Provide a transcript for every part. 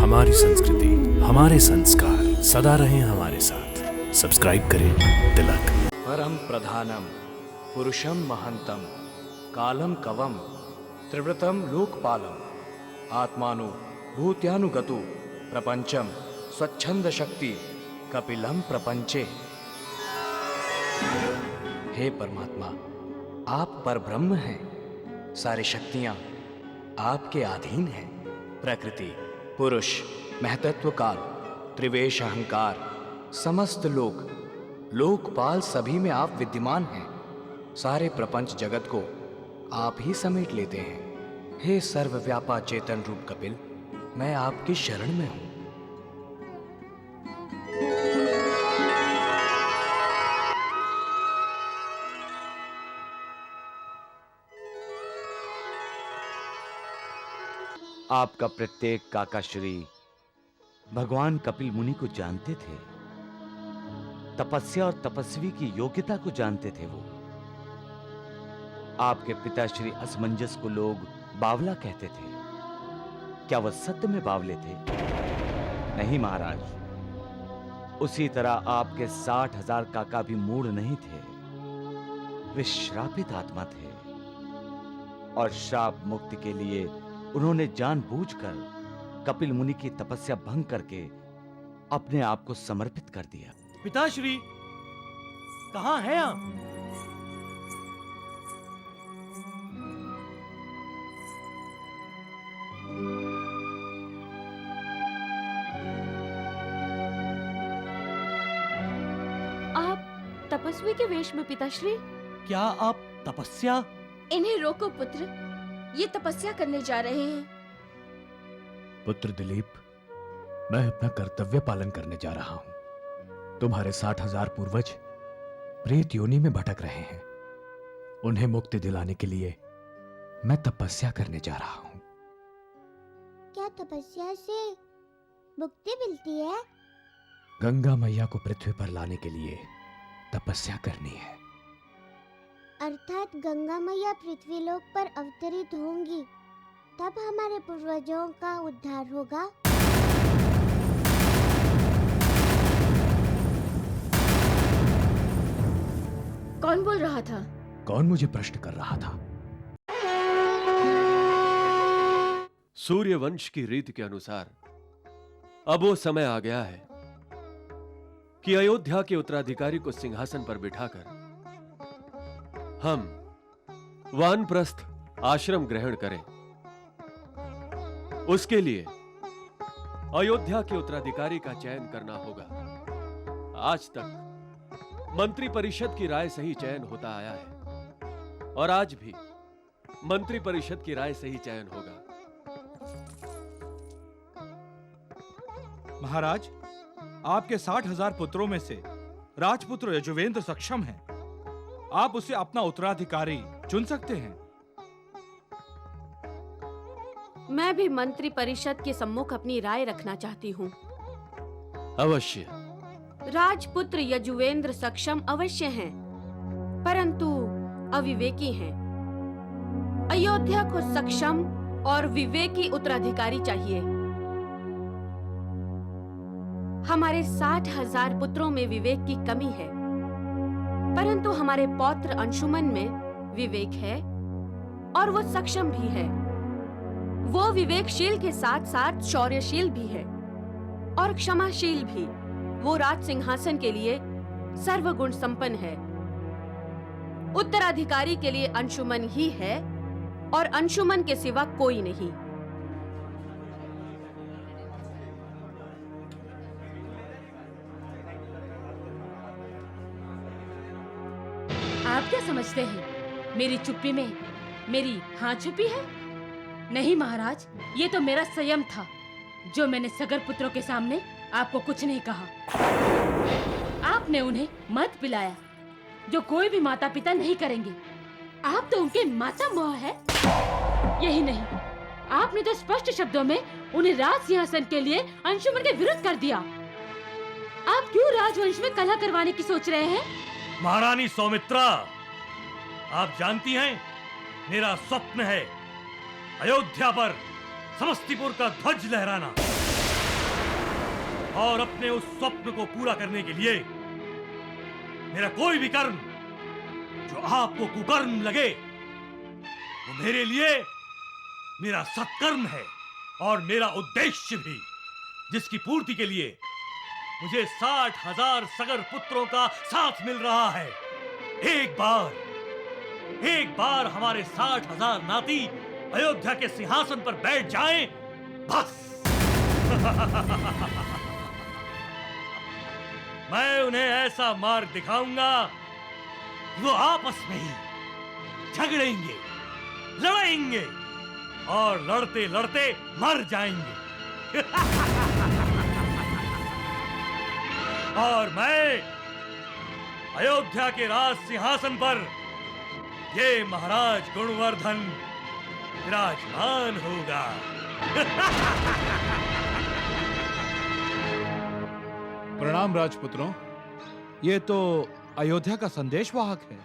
हमारी संस्कृति, हमारे संस्कार सदा रहें हमारे साथ। सब्सक्राइब करें तिलक। परम प्रधानम पुरुषम महंतम कालम कवम त्रिव्रतम लोकपालम आत्मानु भूत्यानुगतु प्रपंचम स्वच्छंद शक्ति कपिलम प्रपंचे। हे परमात्मा, आप परब्रह्म हैं। सारी शक्तियां आपके अधीन हैं। प्रकृति, पुरुष, महतत्व काल, त्रिवेश अहंकार, समस्त लोक, लोकपाल सभी में आप विद्यमान हैं। सारे प्रपंच जगत को आप ही समेट लेते हैं। हे सर्वव्यापा चेतन रूप कपिल, मैं आपकी शरण में हूं। आपका प्रत्येक काकाश्री भगवान कपिल मुनि को जानते थे। तपस्या और तपस्वी की योग्यता को जानते थे वो। आपके पिता श्री असमंजस को लोग बावला कहते थे। क्या वह सत्य में बावले थे? नहीं महाराज। उसी तरह आपके 60,000 काका भी मूढ़ नहीं थे। वे श्रापित आत्मा थे और श्राप मुक्ति के लिए उन्होंने जानबूझकर कपिल मुनि की तपस्या भंग करके अपने आप को समर्पित कर दिया। पिताश्री, कहां हैं आप? आप तपस्वी के वेश में पिताश्री? क्या आप तपस्या? इन्हें रोको पुत्र, ये तपस्या करने जा रहे हैं। पुत्र दिलीप, मैं अपना कर्तव्य पालन करने जा रहा हूं। तुम्हारे 60,000 पूर्वज प्रेत योनि में भटक रहे हैं। उन्हें मुक्ति दिलाने के लिए मैं तपस्या करने जा रहा हूं। क्या तपस्या से मुक्ति मिलती है? गंगा मैया को पृथ्वी पर लाने के लिए तपस्या करनी है। अर्थात गंगा मैया पृथ्वीलोक पर अवतरित होंगी, तब हमारे पूर्वजों का उद्धार होगा। कौन बोल रहा था? कौन मुझे प्रश्न कर रहा था? सूर्य वंश की रीति के अनुसार अब वो समय आ गया है कि अयोध्या के उत्तराधिकारी को सिंहासन पर बिठाकर हम वानप्रस्थ आश्रम ग्रहण करें। उसके लिए अयोध्या के उत्तराधिकारी का चयन करना होगा। आज तक मंत्री परिषद की राय से ही चयन होता आया है और आज भी मंत्री परिषद की राय से ही चयन होगा। महाराज, आपके 60,000 पुत्रों में से राजपुत्र यजुवेंद्र सक्षम है। आप उसे अपना उत्तराधिकारी चुन सकते हैं। मैं भी मंत्री परिषद के सम्मुख अपनी राय रखना चाहती हूँ। अवश्य। राजपुत्र यजुवेंद्र सक्षम अवश्य हैं, परंतु अविवेकी हैं। अयोध्या को सक्षम और विवेकी उत्तराधिकारी चाहिए। हमारे 60,000 पुत्रों में विवेक की कमी है, परंतु हमारे पौत्र अंशुमन में विवेक है और वो सक्षम भी है। वो विवेकशील के साथ साथ शौर्यशील भी है और क्षमाशील भी। वो राज सिंहासन के लिए सर्वगुण संपन्न है। उत्तराधिकारी के लिए अंशुमन ही है और अंशुमन के सिवा कोई नहीं। आप क्या समझते हैं? मेरी चुप्पी में मेरी हाँ छुपी है? नहीं महाराज, ये तो मेरा संयम था जो मैंने सगर पुत्रों के सामने आपको कुछ नहीं कहा। आपने उन्हें मत पिलाया जो कोई भी माता पिता नहीं करेंगे। आप तो उनके माता मोह है। यही नहीं, आपने तो स्पष्ट शब्दों में उन्हें राज सिंहासन के लिए अंशुमन के विरुद्ध कर दिया। आप क्यों राजवंश में कलह करवाने की सोच रहे हैं? महारानी सौमित्रा, आप जानती हैं, मेरा स्वप्न है अयोध्या पर समस्तीपुर का ध्वज लहराना। और अपने उस स्वप्न को पूरा करने के लिए मेरा कोई भी कर्म जो आपको कुकर्म लगे वो मेरे लिए मेरा सत्कर्म है और मेरा उद्देश्य भी, जिसकी पूर्ति के लिए मुझे 60,000 सगर पुत्रों का साथ मिल रहा है। एक बार हमारे 60,000 नाती अयोध्या के सिंहासन पर बैठ जाएं, बस मैं उन्हें ऐसा मार्ग दिखाऊंगा कि वो आपस में ही झगड़ेंगे, लड़ेंगे और लड़ते लड़ते मर जाएंगे। और मैं अयोध्या के राज सिंहासन पर ये महाराज गुणवर्धन विराजमान होगा। प्रणाम राजपुत्रों। ये तो अयोध्या का संदेशवाहक है।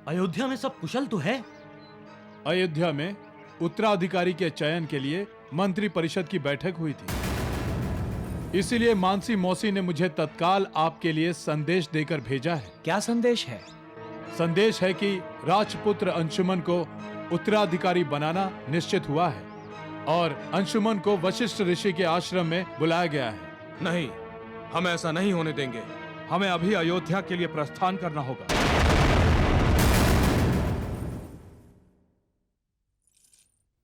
अयोध्या में सब कुशल तो है? अयोध्या में उत्तराधिकारी के चयन के लिए मंत्री परिषद की बैठक हुई थी, इसीलिए मानसी मौसी ने मुझे तत्काल आपके लिए संदेश देकर भेजा है। क्या संदेश है? संदेश है कि राजपुत्र अंशुमन को उत्तराधिकारी बनाना निश्चित हुआ है और अंशुमन को वशिष्ठ ऋषि के आश्रम में बुलाया गया है। नहीं, हम ऐसा नहीं होने देंगे। हमें अभी अयोध्या के लिए प्रस्थान करना होगा।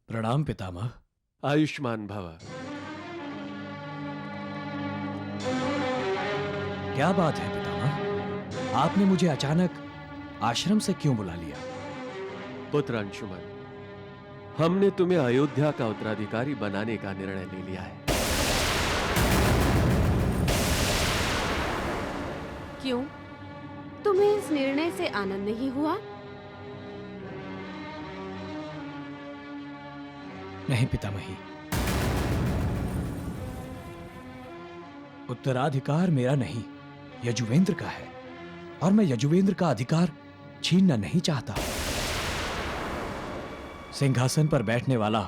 प्रणाम पितामह। आयुष्मान भव। क्या बात है पितामह, आपने मुझे अचानक आश्रम से क्यों बुला लिया? पुत्र अंशुमन, हमने तुम्हें अयोध्या का उत्तराधिकारी बनाने का निर्णय ले लिया है। क्यों? तुम्हें इस निर्णय से आनंद नहीं हुआ? नहीं पितामही, उत्तराधिकार मेरा नहीं, यजुवेंद्र का है और मैं यजुवेंद्र का अधिकार छीनना नहीं चाहता। सिंहासन पर बैठने वाला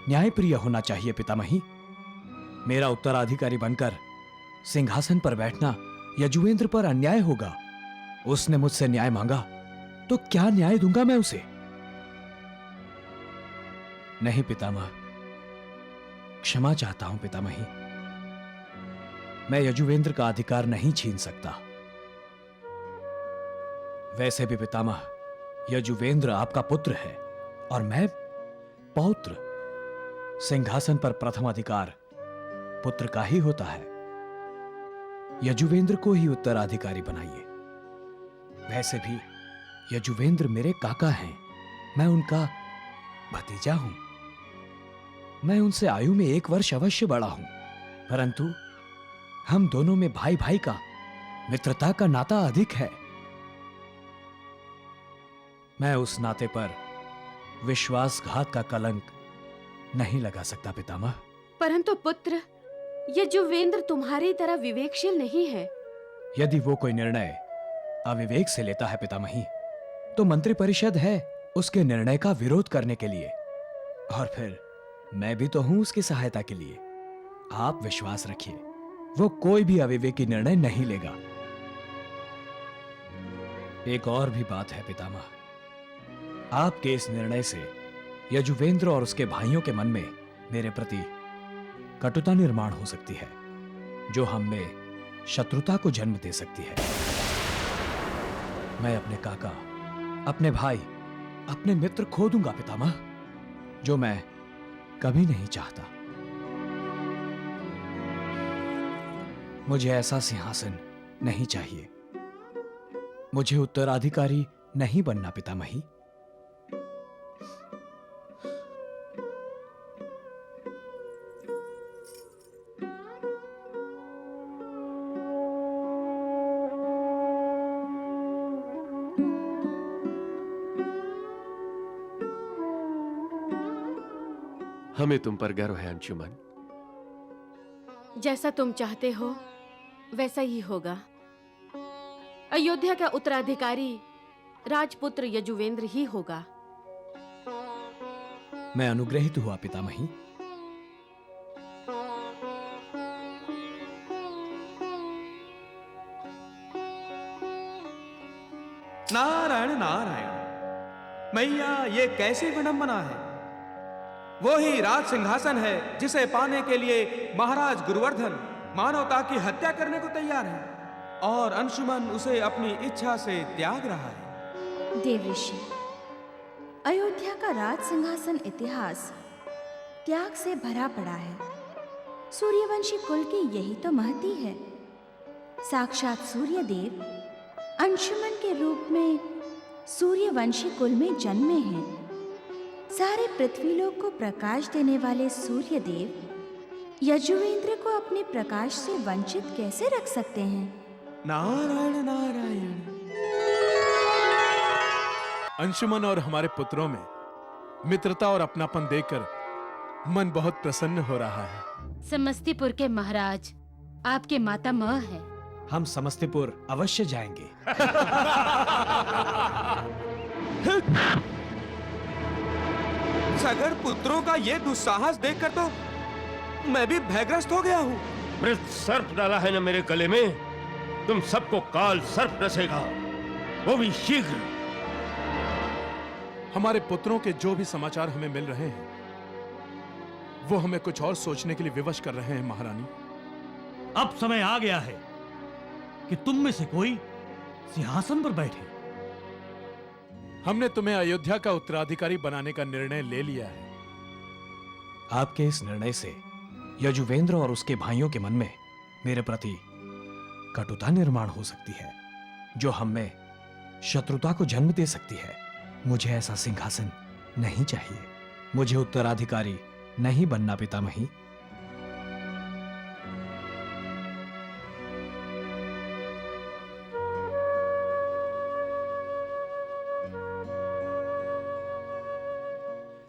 न्यायप्रिय होना चाहिए पितामही। मेरा उत्तराधिकारी बनकर सिंहासन पर बैठना यजुवेंद्र पर अन्याय होगा। उसने मुझसे न्याय मांगा तो क्या न्याय दूंगा मैं उसे? नहीं पितामह, क्षमा चाहता हूं पितामही। मैं यजुवेंद्र का अधिकार नहीं छीन सकता। वैसे भी पितामह, यजुवेंद्र आपका पुत्र है और मैं पौत्र। सिंहासन पर प्रथम अधिकार पुत्र का ही होता है। यजुवेंद्र को ही उत्तराधिकारी बनाइए। वैसे भी यजुवेंद्र मेरे काका हैं, मैं उनका भतीजा हूं। मैं उनसे आयु में 1 वर्ष अवश्य बड़ा हूं, परंतु हम दोनों में भाई भाई का, मित्रता का नाता अधिक है। मैं उस नाते पर विश्वासघात का कलंक नहीं लगा सकता पितामह। परंतु पुत्र, यजुवेंद्र तुम्हारी तरह विवेकशील नहीं है। यदि वो कोई निर्णय अविवेक से लेता है पितामही, तो मंत्री परिषद है उसके निर्णय का विरोध करने के लिए, और फिर मैं भी तो हूं उसकी सहायता के लिए। आप विश्वास रखिए, वो कोई भी अविवेकी निर्णय नहीं लेगा। एक और भी बात है पितामह, आपके इस निर्णय से यजुवेंद्र और उसके भाइयों के मन में मेरे प्रति कटुता निर्माण हो सकती है, जो हम में शत्रुता को जन्म दे सकती है। मैं अपने काका, अपने भाई, अपने मित्र खो दूंगा पितामह, जो मैं कभी नहीं चाहता। मुझे ऐसा सिंहासन नहीं चाहिए। मुझे उत्तराधिकारी नहीं बनना पितामही। हमें तुम पर गर्व है अंशुमन। जैसा तुम चाहते हो वैसा ही होगा। अयोध्या का उत्तराधिकारी राजपुत्र यजुवेंद्र ही होगा। मैं अनुग्रहित हुआ पितामही। नारायण नारायण। मैया, ये कैसी विडंबना है। वो ही राज सिंहासन है जिसे पाने के लिए महाराज गुरुवर्धन मानवता की हत्या करने को तैयार है, और अंशुमन उसे अपनी इच्छा से त्याग रहा है। देवऋषि, अयोध्या का राज सिंहासन इतिहास त्याग से भरा पड़ा है। सूर्यवंशी कुल की यही तो महती है। साक्षात सूर्यदेव अंशुमन के रूप में सूर्यवंशी कुल में जन्मे हैं। सारे पृथ्वीलोक को प्रकाश देने वाले सूर्यदेव यजुवेंद्र को अपने प्रकाश से वंचित कैसे रख सकते हैं? नारायण नारायण। अंशुमन और हमारे पुत्रों में मित्रता और अपनापन देखकर मन बहुत प्रसन्न हो रहा है। समस्तीपुर के महाराज आपके मातामह हैं। हम समस्तीपुर अवश्य जाएंगे। सगर पुत्रों का ये दुस्साहस देखकर तो मैं भी भयग्रस्त हो गया हूँ। मृत सर्प डाला है न मेरे गले में, तुम सबको काल सर्प डसेगा, वो भी शीघ्र। हमारे पुत्रों के जो भी समाचार हमें मिल रहे हैं वो हमें कुछ और सोचने के लिए विवश कर रहे हैं महारानी। अब समय आ गया है कि तुम में से कोई सिंहासन पर बैठे। हमने तुम्हें अयोध्या का उत्तराधिकारी बनाने का निर्णय ले लिया है। आपके इस निर्णय से यजुवेंद्र और उसके भाइयों के मन में मेरे प्रति कटुता निर्माण हो सकती है, जो हम में शत्रुता को जन्म दे सकती है। मुझे ऐसा सिंहासन नहीं चाहिए। मुझे उत्तराधिकारी नहीं बनना पितामही।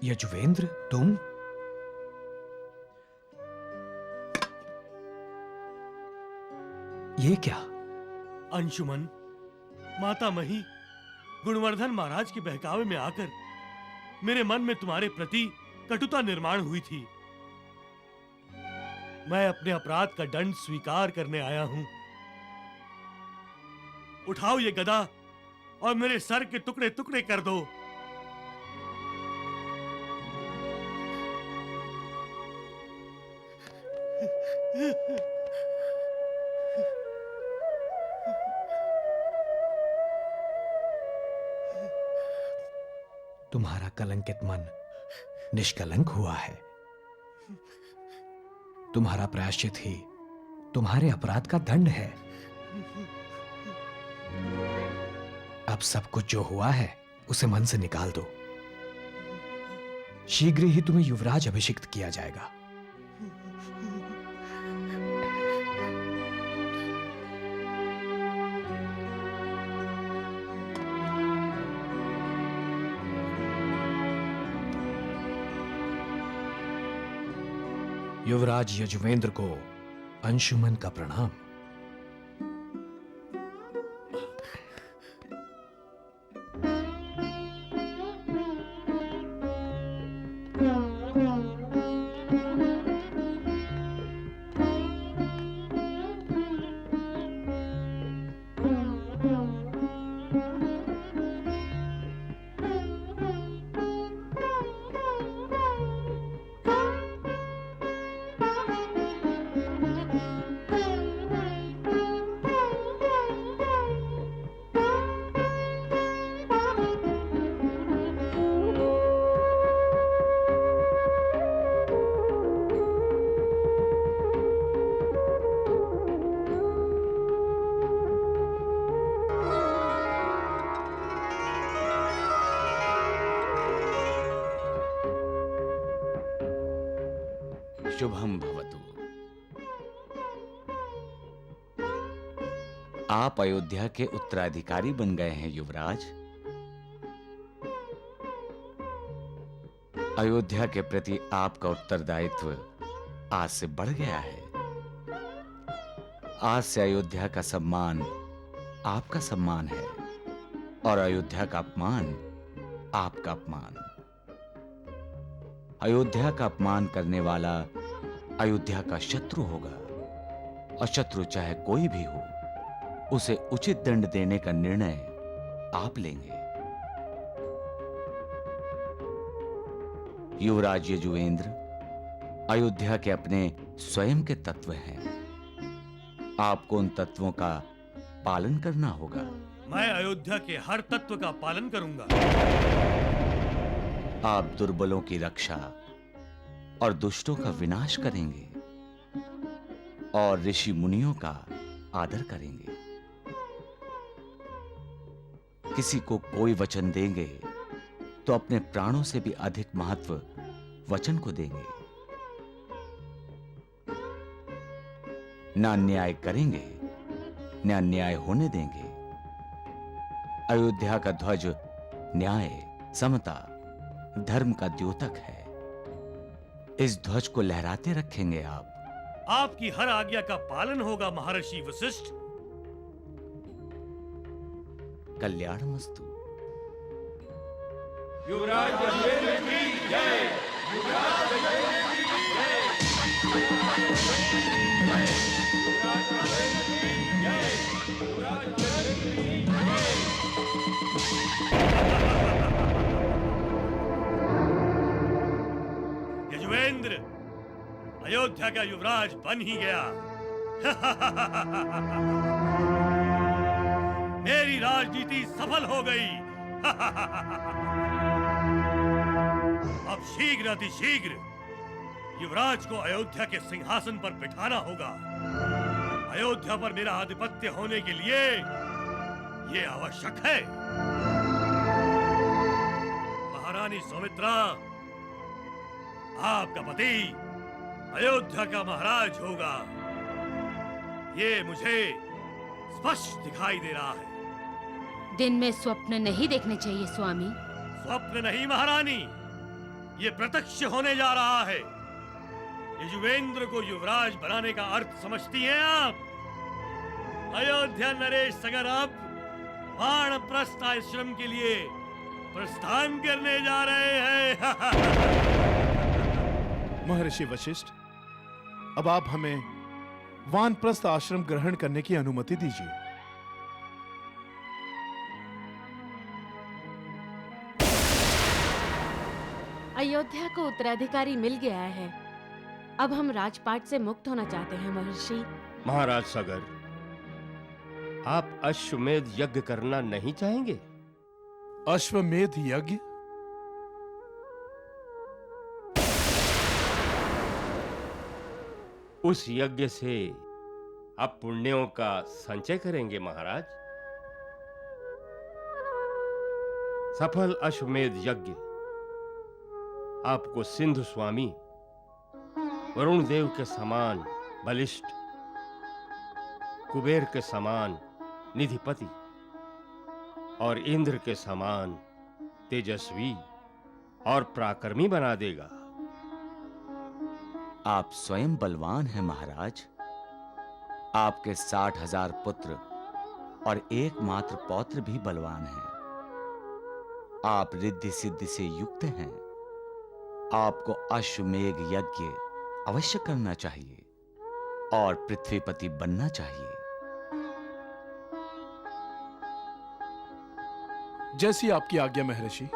यजुवेंद्र, तुम? ये क्या? अंशुमन, मातामही, गुणवर्धन महाराज के बहकावे में आकर मेरे मन में तुम्हारे प्रति कटुता निर्माण हुई थी। मैं अपने अपराध का दंड स्वीकार करने आया हूं। उठाओ ये गदा और मेरे सर के टुकड़े टुकड़े कर दो। तुम्हारा कलंकित मन निष्कलंक हुआ है। तुम्हारा प्रायश्चित ही तुम्हारे अपराध का दंड है। अब सब कुछ जो हुआ है उसे मन से निकाल दो। शीघ्र ही तुम्हें युवराज अभिषिक्त किया जाएगा। युवराज यजुवेंद्र को अंशुमन का प्रणाम। शुभम भवतु। आप अयोध्या के उत्तराधिकारी बन गए हैं युवराज। अयोध्या के प्रति आपका उत्तरदायित्व आज से बढ़ गया है। आज से अयोध्या का सम्मान आपका सम्मान है और अयोध्या का अपमान आपका अपमान। अयोध्या का अपमान करने वाला अयोध्या का शत्रु होगा, और शत्रु चाहे कोई भी हो, उसे उचित दंड देने का निर्णय आप लेंगे। युवराज यजुवेंद्र अयोध्या के अपने स्वयं के तत्व हैं। आपको उन तत्वों का पालन करना होगा। मैं अयोध्या के हर तत्व का पालन करूंगा। आप दुर्बलों की रक्षा और दुष्टों का विनाश करेंगे और ऋषि मुनियों का आदर करेंगे। किसी को कोई वचन देंगे तो अपने प्राणों से भी अधिक महत्व वचन को देंगे। ना अन्याय करेंगे, न अन्याय होने देंगे। अयोध्या का ध्वज न्याय, समता, धर्म का द्योतक है। इस ध्वज को लहराते रखेंगे आप। आपकी हर आज्ञा का पालन होगा महर्षि वशिष्ठ। कल्याणमस्तु। युवराज यजुवेंद्र की जय। युवराज यजुवेंद्र की जय। युवराज यजुवेंद्र की जय। युवराज यजुवेंद्र की जय। यजुवेंद्र अयोध्या का युवराज बन ही गया। मेरी राजनीति सफल हो गई। अब शीघ्र अतिशीघ्र युवराज को अयोध्या के सिंहासन पर बिठाना होगा। अयोध्या पर मेरा आधिपत्य होने के लिए यह आवश्यक है। महारानी सौमित्रा, आपका पति अयोध्या का महाराज होगा। ये मुझे स्पष्ट दिखाई दे रहा है। दिन में स्वप्न नहीं देखने चाहिए स्वामी। स्वप्न नहीं महारानी, ये प्रत्यक्ष होने जा रहा है। यजुवेंद्र को युवराज बनाने का अर्थ समझती हैं आप? अयोध्या नरेश सगर अब वानप्रस्थ आश्रम के लिए प्रस्थान करने जा रहे हैं। महर्षि वशिष्ठ, अब आप हमें वानप्रस्थ आश्रम ग्रहण करने की अनुमति दीजिए। अयोध्या को उत्तराधिकारी मिल गया है। अब हम राजपाट से मुक्त होना चाहते हैं महर्षि। महाराज सगर, आप अश्वमेध यज्ञ करना नहीं चाहेंगे? अश्वमेध यज्ञ? उस यज्ञ से आप पुण्यों का संचय करेंगे महाराज। सफल अश्वमेध यज्ञ आपको सिंधु स्वामी, वरुण देव के समान बलिष्ठ, कुबेर के समान निधिपति और इंद्र के समान तेजस्वी और पराक्रमी बना देगा। आप स्वयं बलवान हैं महाराज। आपके 60,000 पुत्र और एकमात्र पौत्र भी बलवान हैं। आप रिद्धि सिद्धि से युक्त हैं। आपको अश्वमेध यज्ञ अवश्य करना चाहिए और पृथ्वीपति बनना चाहिए। जैसी आपकी आज्ञा महर्षि।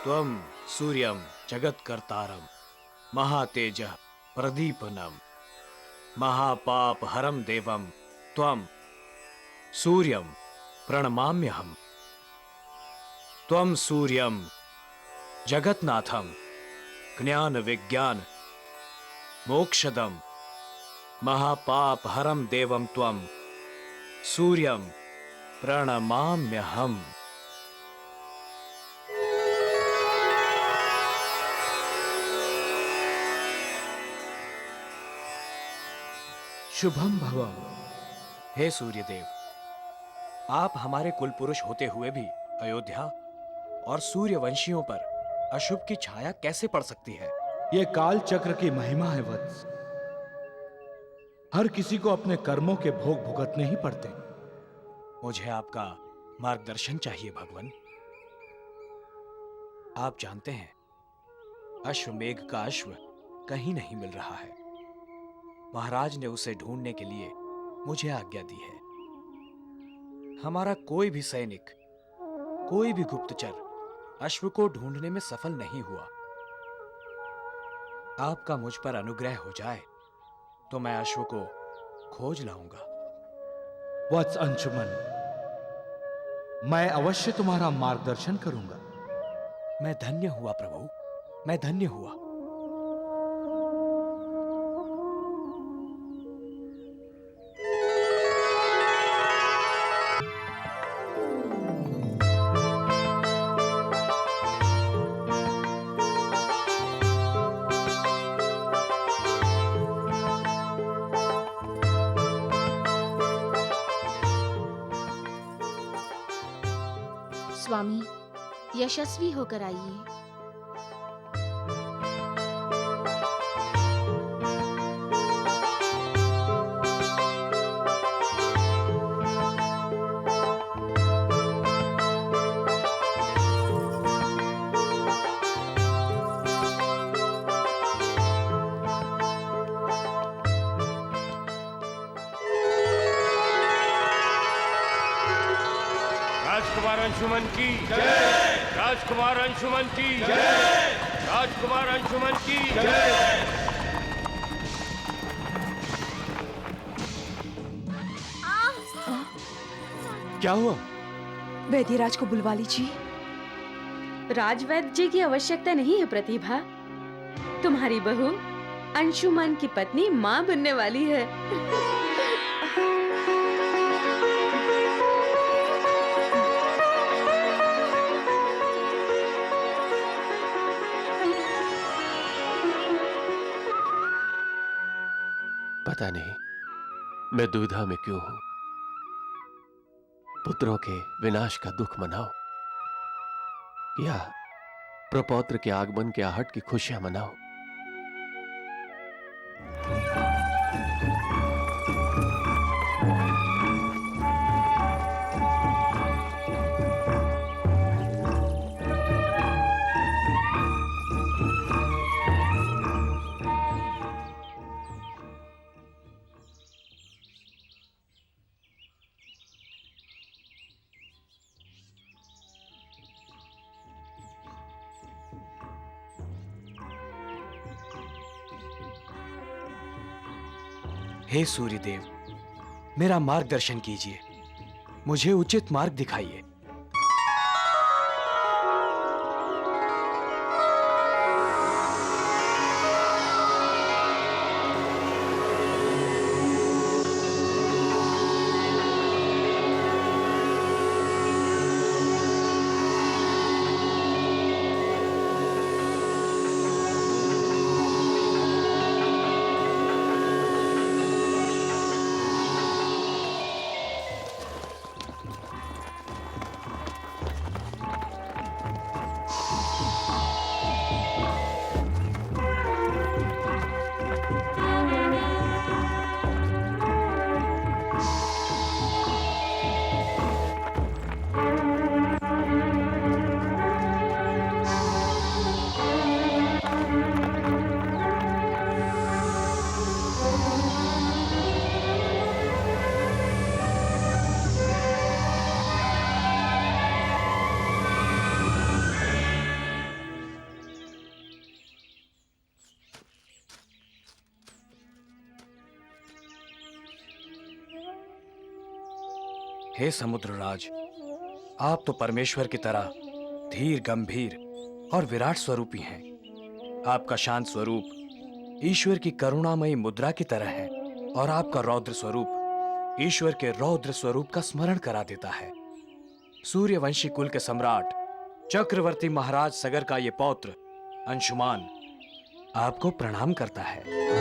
त्वं सूर्यं जगत्कर्तारं महातेजः प्रदीपनम् महापाप हरम देवम त्वं सूर्यं प्रणमाम्यहम्। त्वं सूर्यं जगन्नाथं ज्ञान विज्ञान मोक्षदं महापाप हरम देवम त्वं सूर्यं प्रणमाम्यहम्। शुभम भवम। हे सूर्यदेव, आप हमारे कुल पुरुष होते हुए भी अयोध्या और सूर्यवंशियों पर अशुभ की छाया कैसे पड़ सकती है? ये काल चक्र की महिमा है वत्स। हर किसी को अपने कर्मों के भोग भुगतने ही पड़ते। मुझे आपका मार्गदर्शन चाहिए भगवान। आप जानते हैं अश्वमेघ का अश्व कहीं नहीं मिल रहा है। महाराज ने उसे ढूंढने के लिए मुझे आज्ञा दी है। हमारा कोई भी सैनिक, कोई भी गुप्तचर अश्व को ढूंढने में सफल नहीं हुआ। आपका मुझ पर अनुग्रह हो जाए तो मैं अश्व को खोज लाऊंगा। वत्स अंशुमन, मैं अवश्य तुम्हारा मार्गदर्शन करूंगा। मैं धन्य हुआ प्रभु, मैं धन्य हुआ। स्वामी, यशस्वी होकर आइए। राजकुमार अंशुमन की जय, राजकुमार अंशुमन की जय, राजकुमार अंशुमन की जय। क्या हुआ? वैद्यराज को बुलवा लीजिए। राजवैद्य जी की आवश्यकता नहीं है प्रतिभा। तुम्हारी बहू अंशुमन की पत्नी मां बनने वाली है। पता नहीं मैं दुविधा में क्यों हूं। पुत्रों के विनाश का दुख मनाओ या प्रपौत्र के आगमन के आहट की खुशियां मनाओ। हे सूर्यदेव, मेरा मार्गदर्शन कीजिए, मुझे उचित मार्ग दिखाइए। हे समुद्रराज, आप तो परमेश्वर की तरह धीर, गंभीर और विराट स्वरूपी हैं। आपका शांत स्वरूप ईश्वर की करुणामयी मुद्रा की तरह है और आपका रौद्र स्वरूप ईश्वर के रौद्र स्वरूप का स्मरण करा देता है। सूर्यवंशी कुल के सम्राट चक्रवर्ती महाराज सगर का ये पौत्र अंशुमान आपको प्रणाम करता है।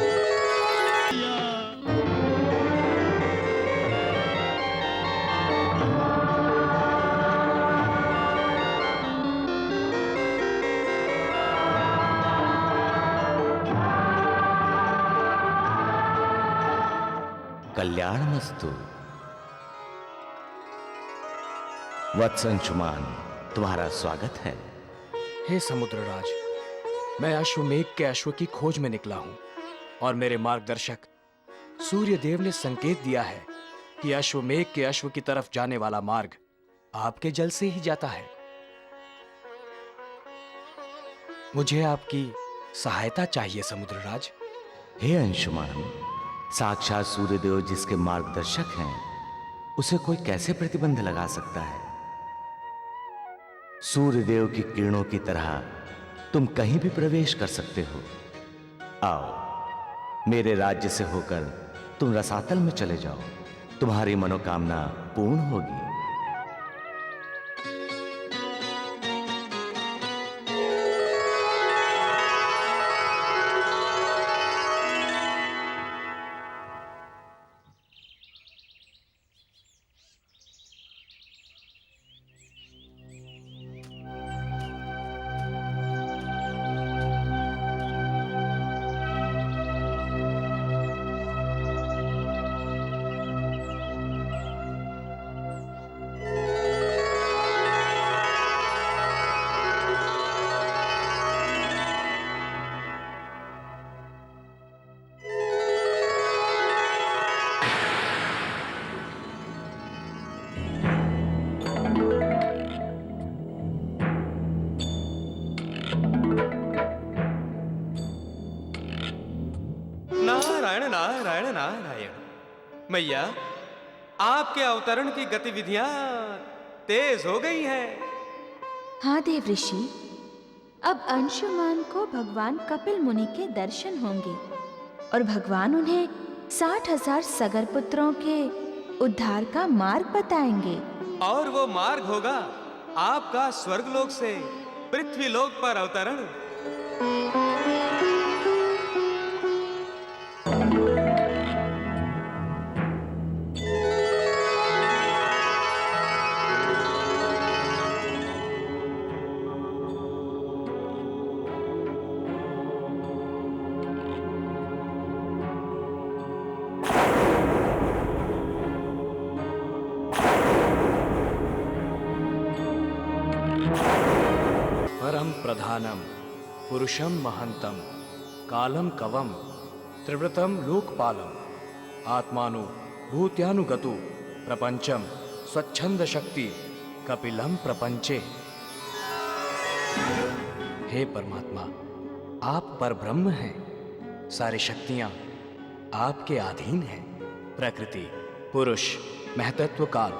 कल्याणमस्तु। वत्स अंशुमान, तुम्हारा स्वागत है। हे समुद्रराज, मैं अश्वमेघ के अश्व की खोज में निकला हूं और मेरे मार्गदर्शक सूर्य देव ने संकेत दिया है कि अश्वमेघ के अश्व की तरफ जाने वाला मार्ग आपके जल से ही जाता है। मुझे आपकी सहायता चाहिए समुद्रराज। हे अंशुमान, साक्षात सूर्यदेव जिसके मार्गदर्शक हैं, उसे कोई कैसे प्रतिबंध लगा सकता है? सूर्यदेव की किरणों की तरह तुम कहीं भी प्रवेश कर सकते हो। आओ, मेरे राज्य से होकर तुम रसातल में चले जाओ, तुम्हारी मनोकामना पूर्ण होगी। नारायण नारायण नारायण। मैया, आपके अवतरण की गतिविधियां तेज हो गई हैं। हाँ देव ऋषि, अब अंशुमान को भगवान कपिल मुनि के दर्शन होंगे और भगवान उन्हें 60,000 सगर पुत्रों के उद्धार का मार्ग बताएंगे। और वो मार्ग होगा आपका स्वर्गलोक से पृथ्वीलोक पर अवतरण। परम प्रधानम पुरुषम महंतम कालम कवम त्रिव्रतम लोकपालम आत्मानु भूत्यानुगतु प्रपंचम स्वच्छंद शक्ति कपिलम प्रपंचे। हे परमात्मा, आप परब्रह्म हैं। सारी शक्तियां आपके अधीन हैं। प्रकृति, पुरुष, महतत्व काल,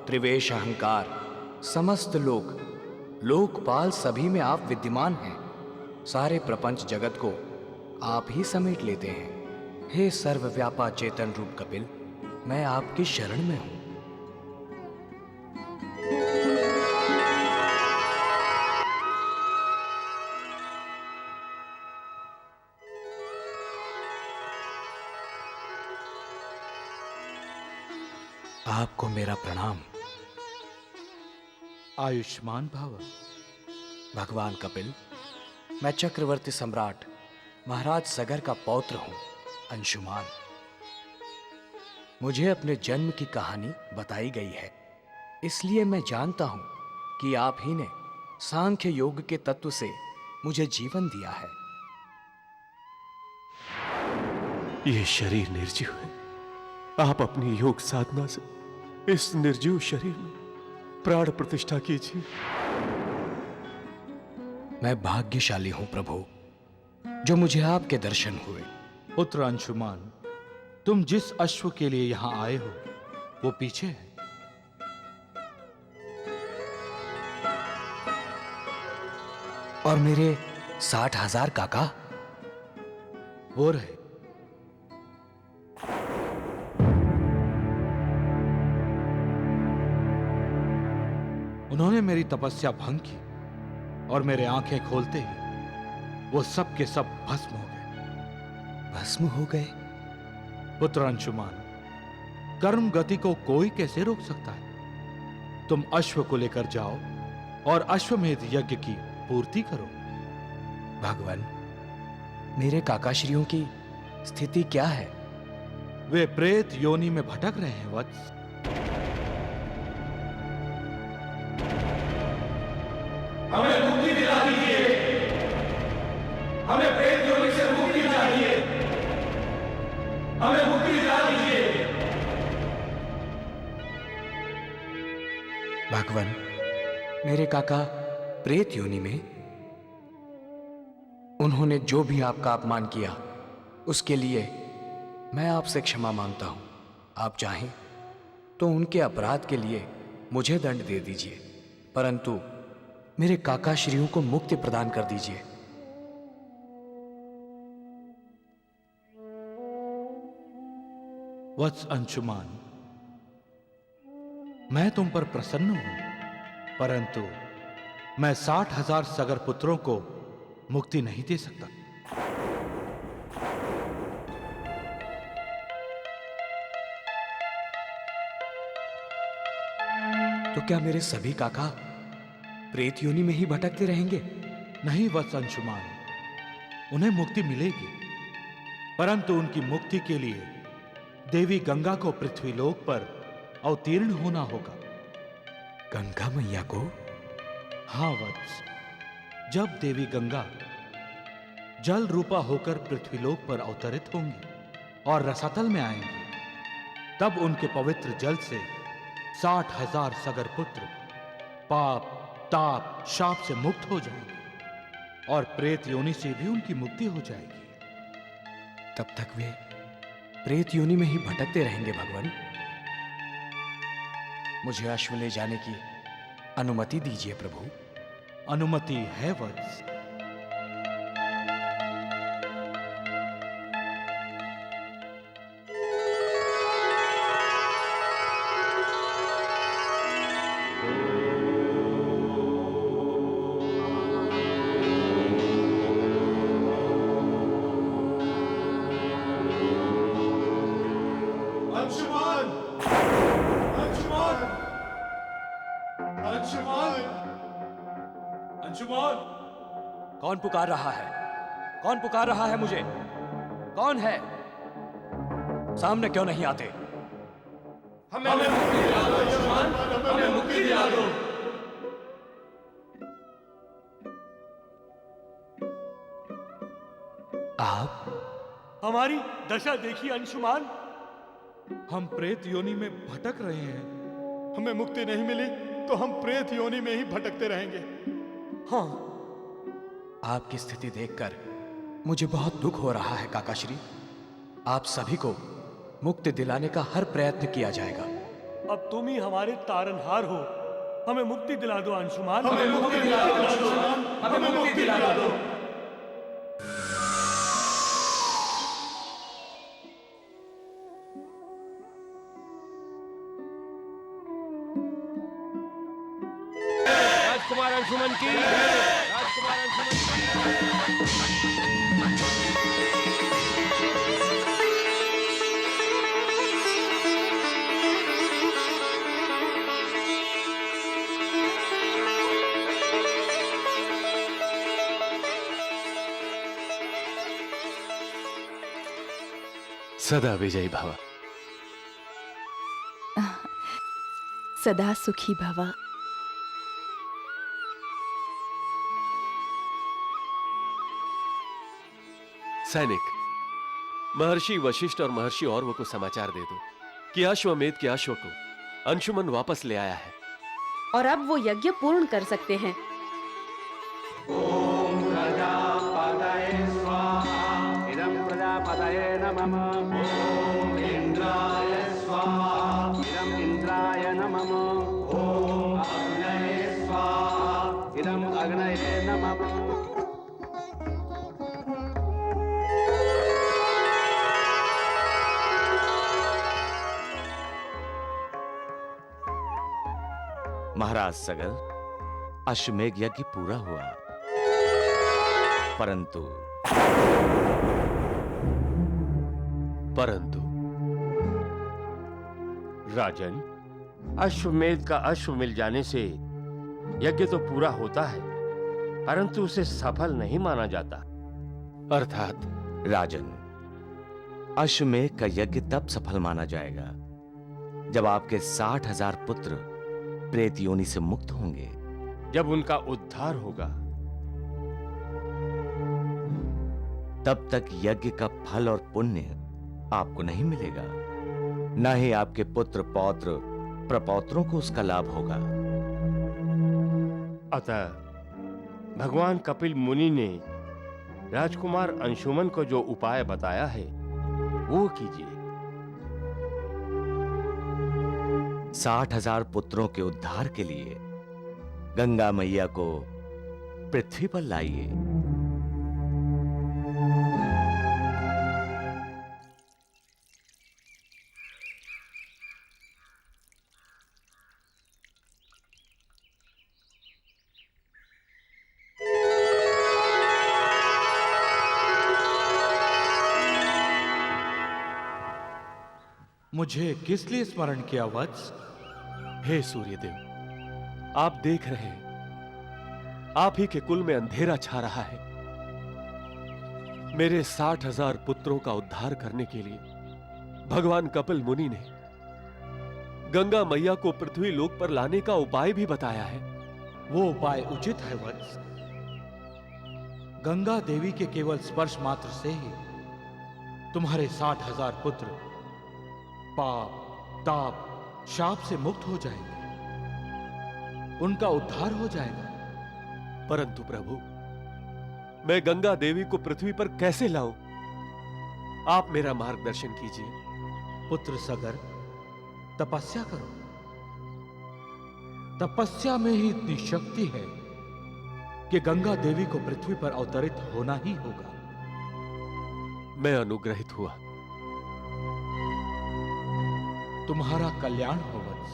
त्रिवेश अहंकार, समस्त लोक, लोकपाल सभी में आप विद्यमान हैं। सारे प्रपंच जगत को आप ही समेट लेते हैं। हे सर्वव्यापा चेतन रूप कपिल, मैं आपकी शरण में हूं। आपको मेरा प्रणाम। आयुष्मान भव। भगवान कपिल, मैं चक्रवर्ती सम्राट महाराज सगर का पौत्र हूं, अंशुमान। मुझे अपने जन्म की कहानी बताई गई है, इसलिए मैं जानता हूं कि आप ही ने सांख्य योग के तत्व से मुझे जीवन दिया है। ये शरीर निर्जीव है। आप अपनी योग साधना से इस निर्जीव शरीर में प्राण प्रतिष्ठा कीजिए। मैं भाग्यशाली हूं प्रभु, जो मुझे आपके दर्शन हुए। पुत्र अंशुमान, तुम जिस अश्व के लिए यहां आए हो वो पीछे है। और मेरे 60,000 काका वो रहे। उन्होंने मेरी तपस्या भंग की और मेरे आंखें खोलते ही वो सब के सब भस्म हो गए। भस्म हो गए? पुत्र अंशुमान, कर्म गति को कोई कैसे रोक सकता है? तुम अश्व को लेकर जाओ और अश्वमेध यज्ञ की पूर्ति करो। भगवान, मेरे काकाश्रियों की स्थिति क्या है? वे प्रेत योनि में भटक रहे हैं वत्स। हमें मुक्ति दिला दीजिए। हमें प्रेत योनि से मुक्ति चाहिए, हमें मुक्ति दिला दीजिए। भगवान, मेरे काका प्रेत योनि में, उन्होंने जो भी आपका अपमान किया उसके लिए मैं आपसे क्षमा मांगता हूं। आप चाहें तो उनके अपराध के लिए मुझे दंड दे दीजिए, परंतु मेरे काका श्रीयों को मुक्ति प्रदान कर दीजिए। वत्स अंशुमान, मैं तुम पर प्रसन्न हूं, परंतु मैं 60,000 सगर पुत्रों को मुक्ति नहीं दे सकता। तो क्या मेरे सभी काका प्रेत योनि में ही भटकते रहेंगे? नहीं वत्स अंशुमान, उन्हें मुक्ति मिलेगी, परंतु उनकी मुक्ति के लिए देवी गंगा को पृथ्वीलोक पर अवतीर्ण होना होगा। गंगा मैया को? हाँ वत्स, जब देवी गंगा जल रूपा होकर पृथ्वीलोक पर अवतरित होंगी और रसातल में आएंगी, तब उनके पवित्र जल से 60,000 सगर पुत्र पाप, ताप, शाप से मुक्त हो जाएंगे और प्रेत योनि से भी उनकी मुक्ति हो जाएगी। तब तक वे प्रेत योनि में ही भटकते रहेंगे। भगवान, मुझे अश्व ले जाने की अनुमति दीजिए प्रभु। अनुमति है वत्स। अंशुमान! अंशुमान! अंशुमान! अंशुमान! कौन पुकार रहा है? कौन पुकार रहा है मुझे? कौन है? सामने क्यों नहीं आते? हमें मुक्ति दिला दो अंशुमान, हमें मुक्ति दिला दो। आप? हमारी दशा देखिए अंशुमान। हम प्रेत योनि में भटक रहे हैं। हमें मुक्ति नहीं मिली तो हम प्रेत योनि में ही भटकते रहेंगे। हाँ, आपकी स्थिति देखकर मुझे बहुत दुख हो रहा है काकाश्री। आप सभी को मुक्ति दिलाने का हर प्रयत्न किया जाएगा। अब तुम ही हमारे तारनहार हो, हमें मुक्ति दिला दो अंशुमान। हमें मुक्ति दिला दो अंशुमान, हमें मुक्ति दिला दो। राजकुमार अंशुमन की, राजकुमार अंशुमन की। सदा विजयी भव। सदा सुखी भव। सैनिक, महर्षि वशिष्ठ और महर्षि और को समाचार दे दो कि अश्वमेध के अश्व को अंशुमन वापस ले आया है और अब वो यज्ञ पूर्ण कर सकते हैं। ओम प्रजापतये स्वाहा, इदं प्रजापतये नमः। ओम इंद्राय स्वाहा, इदं इंद्राय नमः। ओम अग्नये स्वाहा, इदं अग्नये नमः। महाराज सगर, अश्वमेध यज्ञ पूरा हुआ, परंतु राजन, अश्वमेध का अश्व मिल जाने से यज्ञ तो पूरा होता है, परंतु उसे सफल नहीं माना जाता। अर्थात राजन, अश्वमेध का यज्ञ तब सफल माना जाएगा जब आपके 60,000 पुत्र प्रेत योनि से मुक्त होंगे, जब उनका उद्धार होगा। तब तक यज्ञ का फल और पुण्य आपको नहीं मिलेगा, न ही आपके पुत्र पौत्र प्रपौत्रों को उसका लाभ होगा। अतः भगवान कपिल मुनि ने राजकुमार अंशुमन को जो उपाय बताया है वो कीजिए। 60,000 पुत्रों के उद्धार के लिए गंगा मैया को पृथ्वी पर लाइए। मुझे किस लिए स्मरण किया वत्स? हे सूर्यदेव, आप देख रहे हैं, आप ही के कुल में अंधेरा छा रहा है। मेरे 60,000 पुत्रों का उद्धार करने के लिए भगवान कपिल मुनि ने गंगा मैया को पृथ्वी लोक पर लाने का उपाय भी बताया है। वो उपाय उचित है वत्स। गंगा देवी के केवल स्पर्श मात्र से ही तुम्हारे 60,000 पुत्र पाप, ताप, शाप से मुक्त हो जाएंगे, उनका उद्धार हो जाएगा। परंतु प्रभु, मैं गंगा देवी को पृथ्वी पर कैसे लाऊं? आप मेरा मार्गदर्शन कीजिए। पुत्र सगर, तपस्या करो। तपस्या में ही इतनी शक्ति है कि गंगा देवी को पृथ्वी पर अवतरित होना ही होगा। मैं अनुग्रहित हुआ। तुम्हारा कल्याण हो वत्स।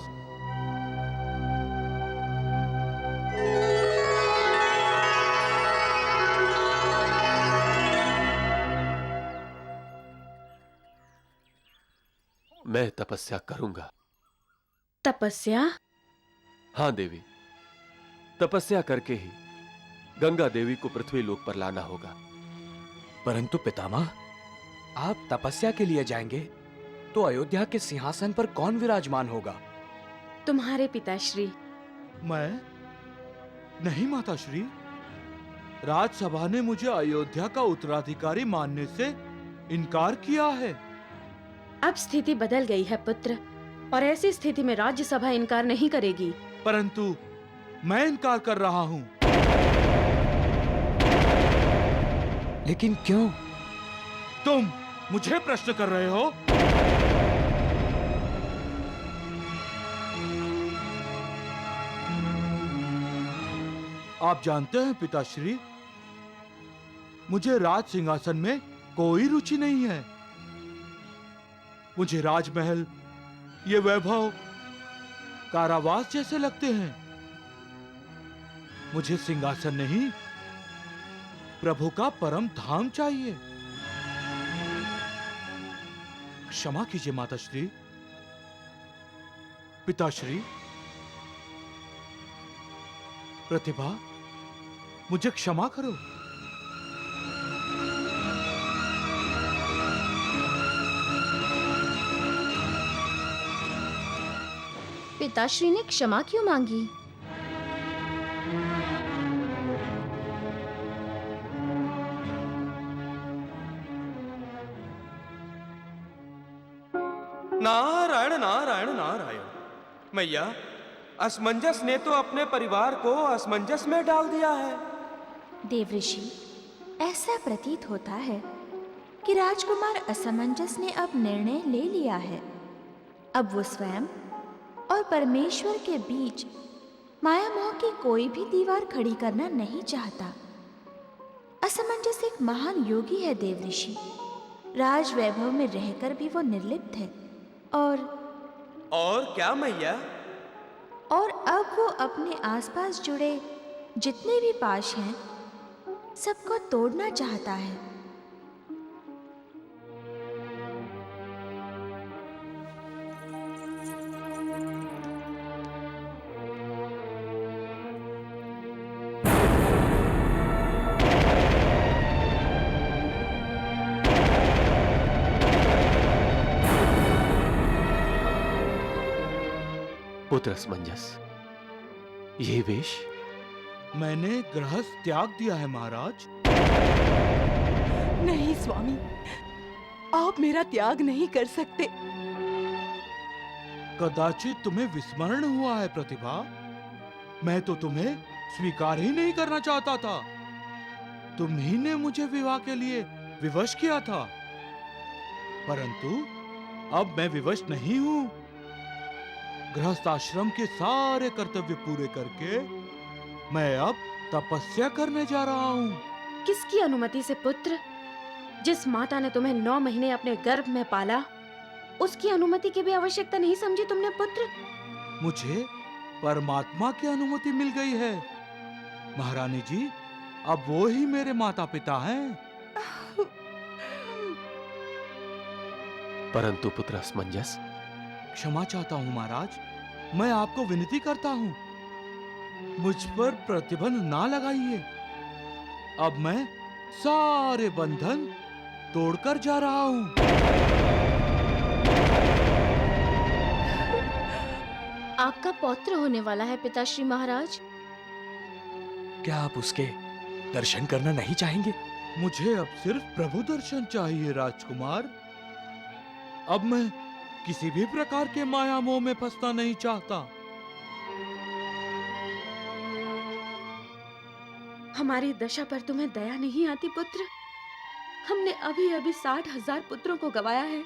मैं तपस्या करूंगा। तपस्या? हां देवी, तपस्या करके ही गंगा देवी को पृथ्वी लोक पर लाना होगा। परंतु पितामह, आप तपस्या के लिए जाएंगे तो अयोध्या के सिंहासन पर कौन विराजमान होगा? तुम्हारे पिताश्री। मैं नहीं माताश्री, राजसभा ने मुझे अयोध्या का उत्तराधिकारी मानने से इनकार किया है। अब स्थिति बदल गई है पुत्र, और ऐसी स्थिति में राज्यसभा इनकार नहीं करेगी। परंतु मैं इनकार कर रहा हूं। लेकिन क्यों? तुम मुझे प्रश्न कर रहे हो? आप जानते हैं पिताश्री, मुझे राज सिंहासन में कोई रुचि नहीं है। मुझे राजमहल, ये वैभव कारावास जैसे लगते हैं। मुझे सिंहासन नहीं, प्रभु का परम धाम चाहिए। क्षमा कीजिए माताश्री। पिताश्री, प्रतिभा, मुझे क्षमा करो। पिताश्री ने क्षमा क्यों मांगी? नारायण नारायण नारायण। मैया, असमंजस ने तो अपने परिवार को असमंजस में डाल दिया है। देवऋषि, ऐसा प्रतीत होता है कि राजकुमार असमंजस ने अब निर्णय ले लिया है। अब वो स्वयं और परमेश्वर के बीच माया मोह की कोई भी दीवार खड़ी करना नहीं चाहता। असमंजस एक महान योगी है देवऋषि। राज वैभव में रहकर भी वो निर्लिप्त है। और क्या मैया? और अब वो अपने आसपास जुड़े जितने भी पाश हैं, सबको तोड़ना चाहता है। पुत्र असमंजस, ये वेश? मैंने गृहस्थ त्याग दिया है महाराज। नहीं स्वामी, आप मेरा त्याग नहीं कर सकते। कदाचित तुम्हें विस्मरण हुआ है प्रतिभा। मैं तो तुम्हें स्वीकार ही नहीं करना चाहता था। तुम ही ने मुझे विवाह के लिए विवश किया था, परंतु अब मैं विवश नहीं हूं। गृहस्थ आश्रम के सारे कर्तव्य पूरे करके मैं अब तपस्या करने जा रहा हूं। किसकी अनुमति से पुत्र? जिस माता ने तुम्हें 9 महीने अपने गर्भ में पाला, उसकी अनुमति की भी आवश्यकता नहीं समझी तुमने पुत्र? मुझे परमात्मा की अनुमति मिल गई है महारानी जी। अब वो ही मेरे माता पिता हैं। परंतु पुत्र असमंजस, क्षमा चाहता हूँ महाराज। मैं आपको विनती करता हूँ, मुझ पर प्रतिबंध ना लगाइए। अब मैं सारे बंधन तोड़कर जा रहा हूँ। आपका पौत्र होने वाला है पिताश्री महाराज। क्या आप उसके दर्शन करना नहीं चाहेंगे? मुझे अब सिर्फ प्रभु दर्शन चाहिए राजकुमार। अब मैं किसी भी प्रकार के माया मोह में फंसना नहीं चाहता। हमारी दशा पर तुम्हें दया नहीं आती पुत्र? हमने अभी अभी 60,000 पुत्रों को गवाया है।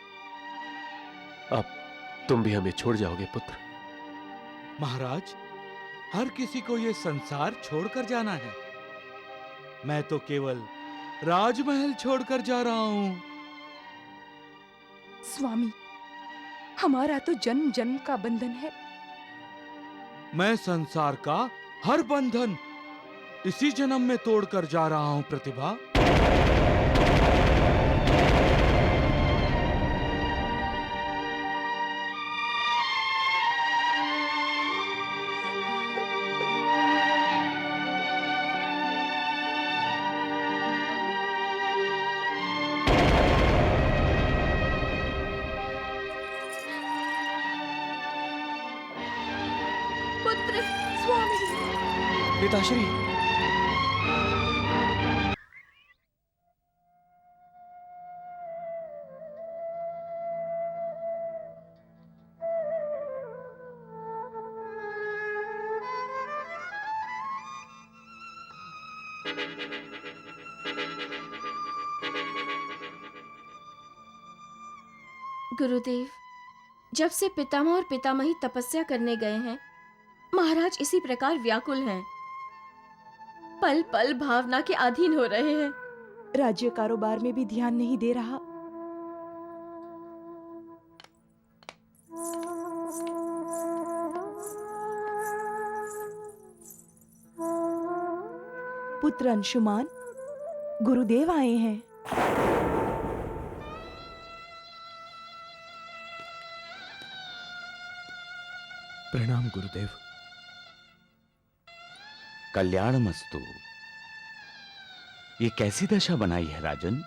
अब तुम भी हमें छोड़ जाओगे पुत्र? महाराज, हर किसी को ये संसार छोड़कर जाना है। मैं तो केवल राजमहल छोड़कर जा रहा हूँ। स्वामी, हमारा तो जन्म जन्म का बंधन है। मैं संसार का हर बंधन इसी जन्म में तोड़कर जा रहा हूँ प्रतिभा। पुत्र, स्वामी। पिताश्री, गुरुदेव, जब से पितामह और पितामही तपस्या करने गए हैं, महाराज इसी प्रकार व्याकुल हैं। पल पल भावना के अधीन हो रहे हैं। राज्य कारोबार में भी ध्यान नहीं दे रहा। पुत्र अंशुमान, गुरुदेव आए हैं। प्रणाम गुरुदेव। कल्याणमस्तु। ये कैसी दशा बनाई है राजन?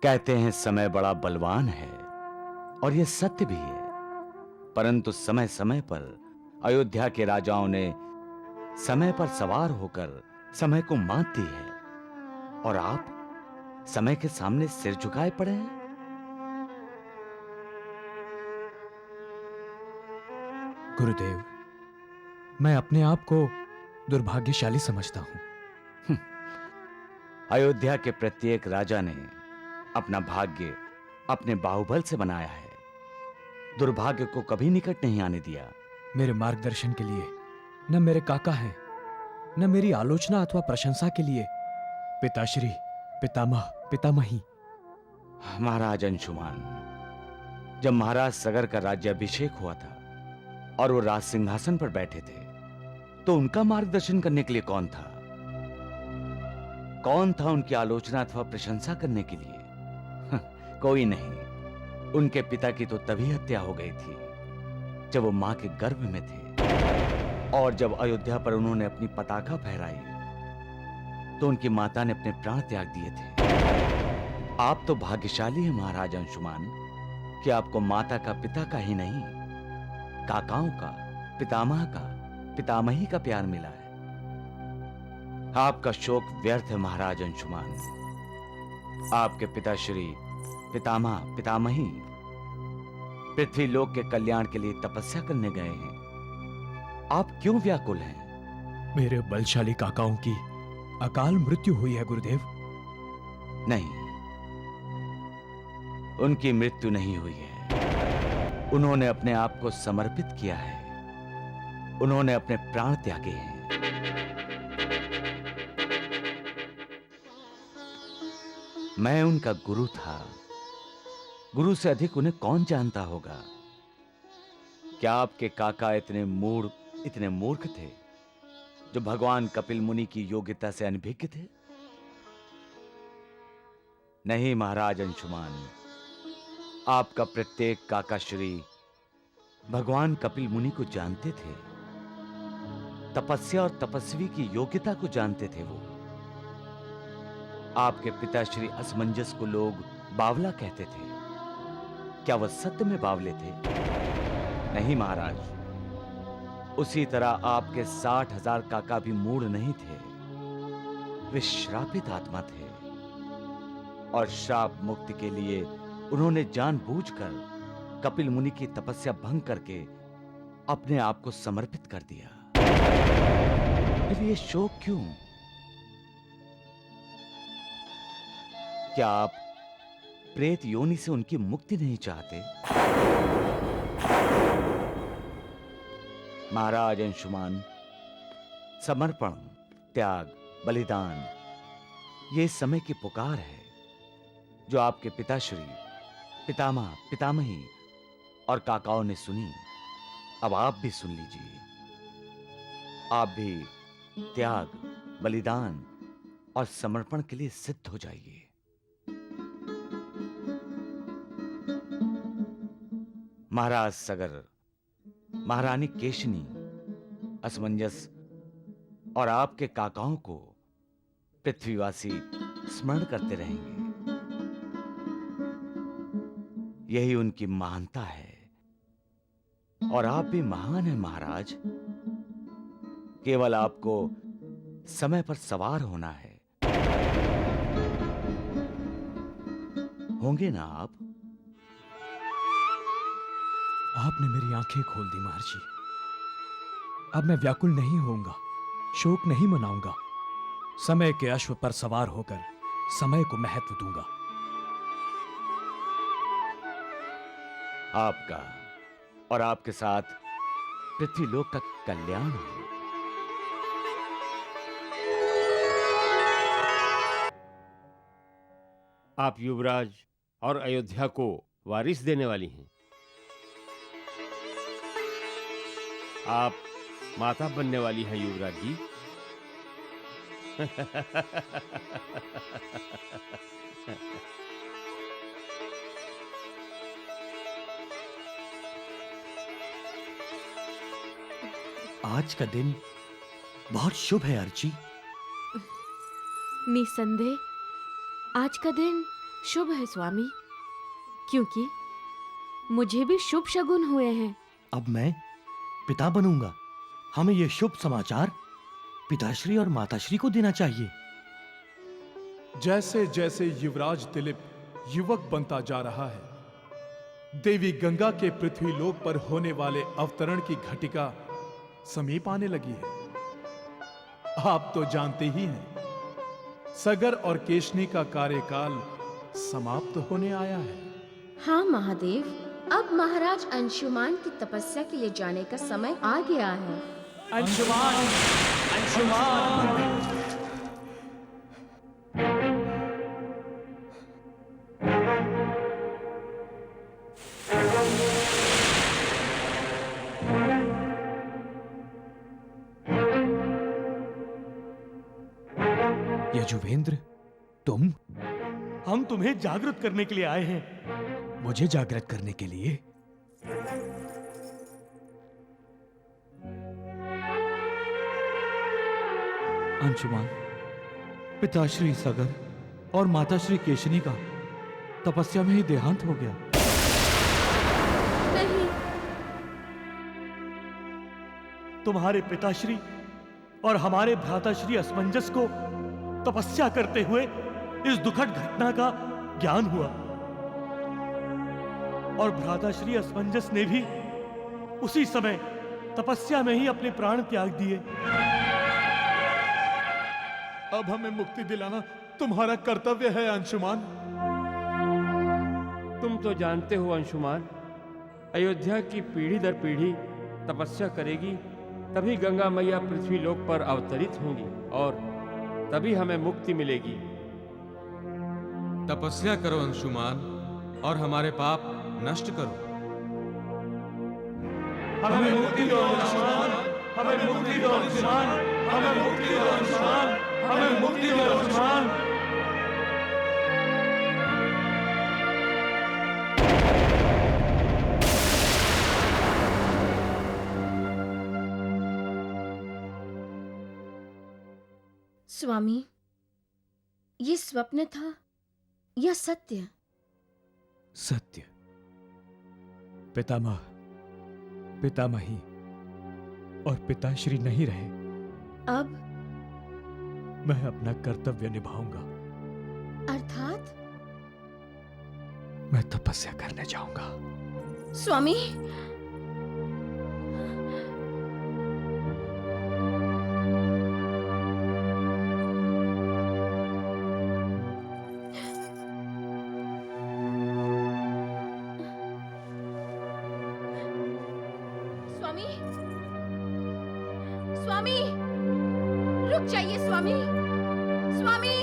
कहते हैं समय बड़ा बलवान है, और ये सत्य भी है। परंतु समय समय पर अयोध्या के राजाओं ने समय पर सवार होकर समय को मात दी है, और आप समय के सामने सिर झुकाए पड़े हैं। गुरुदेव, मैं अपने आप को दुर्भाग्यशाली समझता हूं। अयोध्या के प्रत्येक राजा ने अपना भाग्य अपने बाहुबल से बनाया है, दुर्भाग्य को कभी निकट नहीं आने दिया। मेरे मार्गदर्शन के लिए न मेरे काका हैं, न मेरी आलोचना अथवा प्रशंसा के लिए पिताश्री, पितामह, पितामही। महाराज अंशुमान, जब महाराज सगर का राज्याभिषेक हुआ था और वो राज सिंहासन पर बैठे थे, तो उनका मार्गदर्शन करने के लिए कौन था? कौन था उनकी आलोचना अथवा प्रशंसा करने के लिए? कोई नहीं। उनके पिता की तो तभी हत्या हो गई थी जब वो मां के गर्भ में थे, और जब अयोध्या पर उन्होंने अपनी पताका फहराई तो उनकी माता ने अपने प्राण त्याग दिए थे। आप तो भाग्यशाली हैं महाराज अंशुमान कि आपको माता का, पिता का ही नहीं, काकाओं का, पितामह का, पितामही का प्यार मिला है। आपका शोक व्यर्थ है महाराज अंशुमान। आपके पिताश्री पितामह पितामही पृथ्वी लोक के कल्याण के लिए तपस्या करने गए हैं। आप क्यों व्याकुल हैं? मेरे बलशाली काकाओं की अकाल मृत्यु हुई है गुरुदेव। नहीं, उनकी मृत्यु नहीं हुई है। उन्होंने अपने आप को समर्पित किया है। उन्होंने अपने प्राण त्यागे हैं। मैं उनका गुरु था। गुरु से अधिक उन्हें कौन जानता होगा? क्या आपके काका इतने मूर्ख थे जो भगवान कपिल मुनि की योग्यता से अनभिज्ञ थे? नहीं महाराज अंशुमान, आपका प्रत्येक काकाश्री भगवान कपिल मुनि को जानते थे। तपस्या और तपस्वी की योग्यता को जानते थे वो। आपके पिताश्री असमंजस को लोग बावला कहते थे। क्या वह सत्य में बावले थे? नहीं महाराज, उसी तरह आपके 60,000 काका भी मूढ़ नहीं थे। वे श्रापित आत्मा थे और श्राप मुक्ति के लिए उन्होंने जानबूझकर कपिल मुनि की तपस्या भंग करके अपने आप को समर्पित कर दिया। फिर ये शोक क्यों? क्या आप प्रेत योनि से उनकी मुक्ति नहीं चाहते? महाराज अंशुमान, समर्पण, त्याग, बलिदान, ये समय की पुकार है जो आपके पिताश्री, पितामह, पितामही और काकाओं ने सुनी। अब आप भी सुन लीजिए। आप भी त्याग, बलिदान और समर्पण के लिए सिद्ध हो जाइए। महाराज सगर, महारानी केशनी, असमंजस और आपके काकाओं को पृथ्वीवासी स्मरण करते रहेंगे। यही उनकी महानता है। और आप भी महान हैं महाराज। केवल आपको समय पर सवार होना है। होंगे ना आप? आपने मेरी आंखें खोल दी महर्षि। अब मैं व्याकुल नहीं होऊंगा, शोक नहीं मनाऊंगा। समय के अश्व पर सवार होकर समय को महत्व दूंगा। आपका और आपके साथ पृथ्वीलोक का कल्याण हो। आप युवराज और अयोध्या को वारिस देने वाली हैं। आप माता बनने वाली हैं युवराज जी। आज का दिन बहुत शुभ है अर्ची। निसंदेह आज का दिन शुभ है स्वामी, क्योंकि मुझे भी शुभ शगुन हुए हैं। अब मैं पिता बनूंगा। हमें यह शुभ समाचार पिताश्री और माताश्री को देना चाहिए। जैसे जैसे युवराज दिलीप युवक बनता जा रहा है, देवी गंगा के पृथ्वीलोक पर होने वाले अवतरण की घटिका समीप आने लगी है। आप तो जानते ही हैं, सगर और केशनी का कार्यकाल समाप्त होने आया है। हाँ महादेव, अब महाराज अंशुमान की तपस्या के लिए जाने का समय आ गया है। अंशुमान, अंशुमान। यजुवेंद्र, तुम? हम तुम्हें जागृत करने के लिए आए हैं। मुझे जागृत करने के लिए? अंशुमान, पिताश्री सगर और माताश्री केशनी का तपस्या में ही देहांत हो गया। नहीं। तुम्हारे पिताश्री और हमारे भ्राताश्री असमंजस को तपस्या करते हुए इस दुखद घटना का ज्ञान हुआ और भ्राताश्री असमंजस ने भी उसी समय तपस्या में ही अपने प्राण त्याग दिए। अब हमें मुक्ति दिलाना तुम्हारा कर्तव्य है अंशुमान। तुम तो जानते हो अंशुमान, अयोध्या की पीढ़ी दर पीढ़ी तपस्या करेगी तभी गंगा मैया पृथ्वी लोक पर अवतरित होंगी और तभी हमें मुक्ति मिलेगी। तपस्या करो अंशुमान और हमारे पाप नष्ट करो। हमें मुक्ति दो अंशुमान, हमें मुक्ति दो अंशुमान, हमें मुक्ति दो अंशुमान, हमें मुक्ति दो अंशुमान। स्वामी, ये स्वप्न था या सत्य? सत्य। पितामह, पितामही और पिताश्री नहीं रहे। अब मैं अपना कर्तव्य निभाऊंगा। अर्थात? मैं तपस्या करने जाऊंगा। स्वामी, स्वामी, स्वामी, रुक जाइए स्वामी, स्वामी।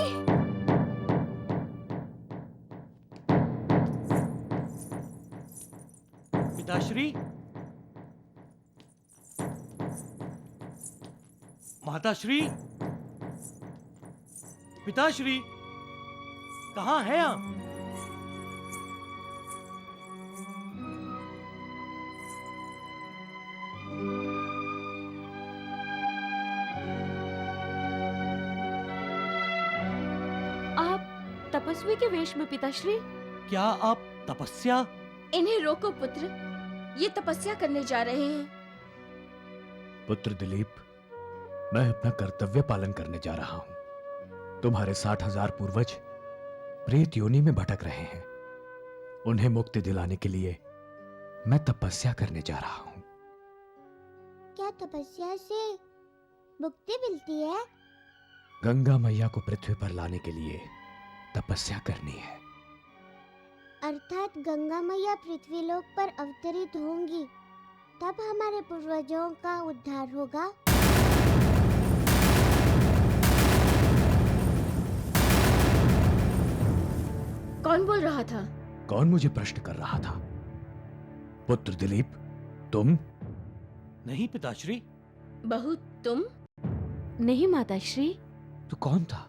पिताश्री, माताश्री, पिताश्री, कहाँ हैं आप? तपस्वी के वेश में पिताश्री। क्या आप तपस्या? इन्हें रोको पुत्र, ये तपस्या करने जा रहे हैं। पुत्र दिलीप, मैं अपना कर्तव्य पालन करने जा रहा हूं। तुम्हारे 60,000 पूर्वज प्रेत योनि में भटक रहे हैं। उन्हें मुक्ति दिलाने के लिए मैं तपस्या करने जा रहा हूं। क्या तपस्या से मुक्ति मिलती है? गंगा मैया को पृथ्वी पर लाने के लिए तपस्या करनी है। अर्थात गंगा मैया पृथ्वीलोक पर अवतरित होंगी, तब हमारे पूर्वजों का उद्धार होगा। कौन बोल रहा था? कौन मुझे प्रश्न कर रहा था? पुत्र दिलीप, तुम? नहीं पिताश्री। बहू, तुम? नहीं माताश्री। तो कौन था?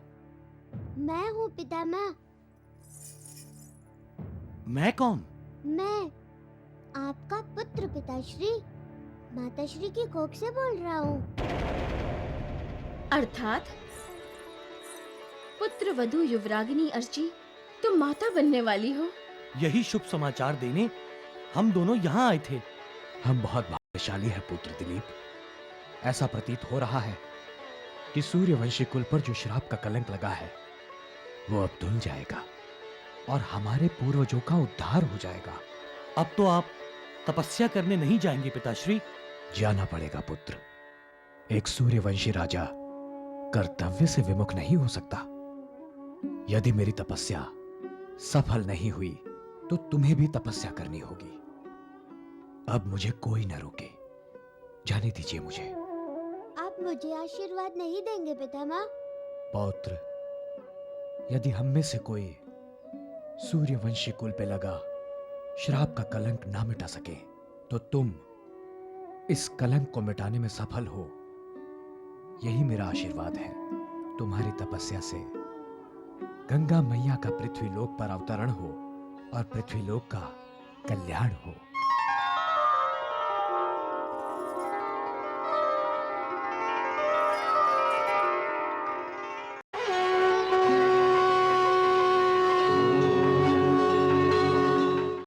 मैं हूँ पितामह। मैं कौन? मैं आपका पुत्र पिताश्री, माताश्री की कोख से बोल रहा हूँ। अर्थात पुत्र वधू युवरागिनी अर्ची, तुम माता बनने वाली हो। यही शुभ समाचार देने हम दोनों यहाँ आए थे। हम बहुत भाग्यशाली हैं पुत्र दिलीप। ऐसा प्रतीत हो रहा है कि सूर्यवंशी कुल पर जो श्राप का कलंक लगा है वो अब धुल जाएगा और हमारे पूर्वजों का उद्धार हो जाएगा। अब तो आप तपस्या करने नहीं जाएंगे पिताश्री? जाना पड़ेगा पुत्र। एक सूर्यवंशी राजा कर्तव्य से विमुख नहीं हो सकता। यदि मेरी तपस्या सफल नहीं हुई तो तुम्हें भी तपस्या करनी होगी। अब मुझे कोई न रोके, जाने दीजिए मुझे। आप मुझे आशीर्वाद नहीं देंगे पितामह? पौत्र, यदि हम में से कोई सूर्यवंशी कुल पे लगा श्राप का कलंक ना मिटा सके तो तुम इस कलंक को मिटाने में सफल हो, यही मेरा आशीर्वाद है। तुम्हारी तपस्या से गंगा मैया का पृथ्वी लोक पर अवतरण हो और पृथ्वी लोक का कल्याण हो।